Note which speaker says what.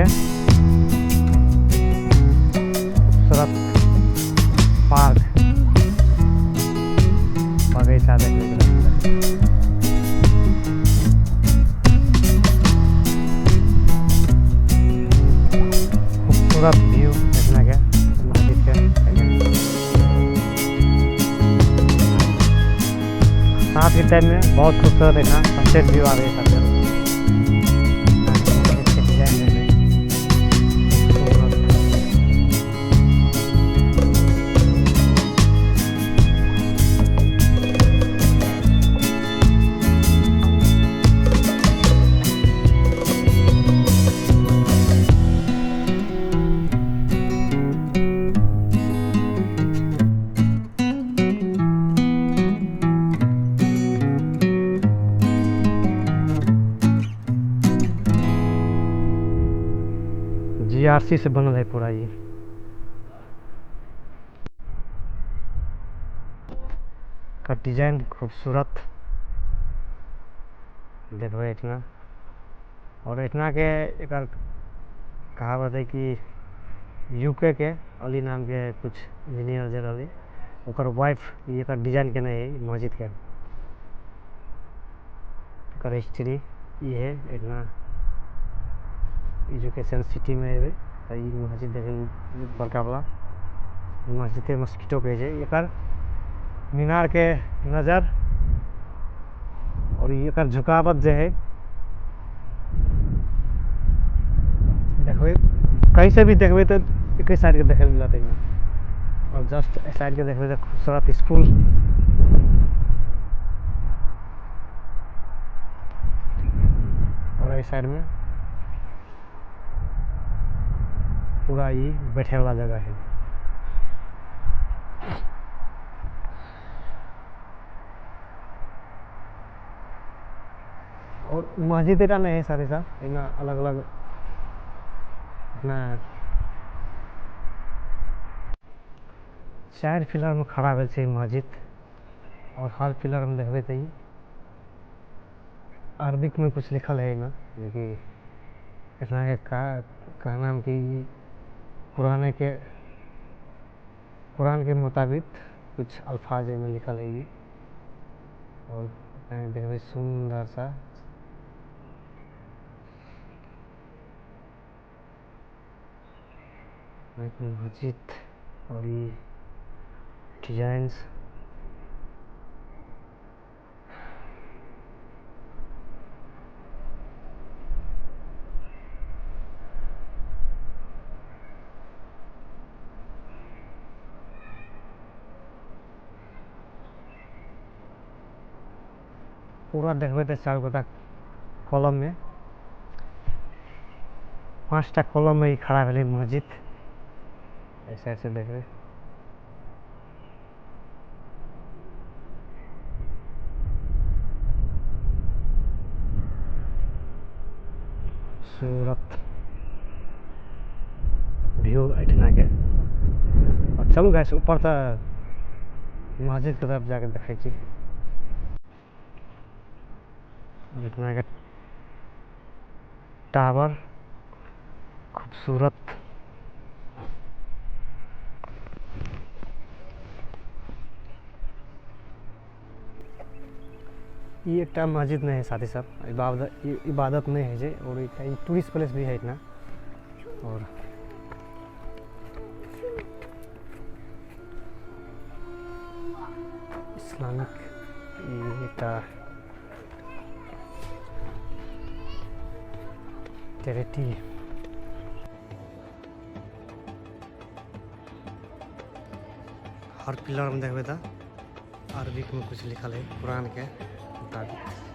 Speaker 1: के खूबसूरत पार्क बगीचा देखने के लिए खूबसूरत व्यू देखने के मस्जिद के रात के टाइम में बहुत खूबसूरत देखना सनसेट व्यू आ रही है। GRC से बनल है पूरा ये। का डिजाइन खूबसूरत देखो इतना, और इतना के एक कहावत है कि यूके के अली नाम के कुछ इंजीनियर जे रही ओकर वाइफ ये डिजाइन के नहीं है मस्जिद के हिस्ट्री ये है इतना एजुकेशन सिटी में है मस्जिद देखे बड़का वाला मस्जिद के मस्किटो पे है एक मीनार के नज़र और ये झुकावट जो है देखो कहीं से भी देखबे तो एक साइड के देखे मिलते हैं और जस्ट साइड के देखबे तो खूबसूरत स्कूल और इस साइड में पूरा ये बैठे वाला जगह है। और मस्जिद एटा नहीं है सारे साथ इतना अलग अलग अपना 4 पिलर में खड़ा है मस्जिद और हर पिलर में देखबे तो अरबिक में कुछ लिखल है ना जो कि इतना का नाम कि कुरान के मुताबिक कुछ अल्फाज में लिखल है ये और देखबे सुंदर सा मस्जिद और ये डिजाइन्स पूरा देखबे तो 4 गोटा कॉलम में 5टा कॉलम में ही खड़ा है मस्जिद ऐसे ऐसे देखबे खूबसूरत व्यू इतना के और चलू गाइस ऊपर तो मस्जिद की तरफ जाकर देखे इतना के टावर खूबसूरत ये एक मस्जिद नहीं है साथ ही साथ इबादत नहीं है जे और एक टूरिस्ट प्लेस भी है इतना और इस्लामिक चैरिटी हर पिलर में देखबे तो अरबिक में कुछ लिखल है कुरान के मुताबिक।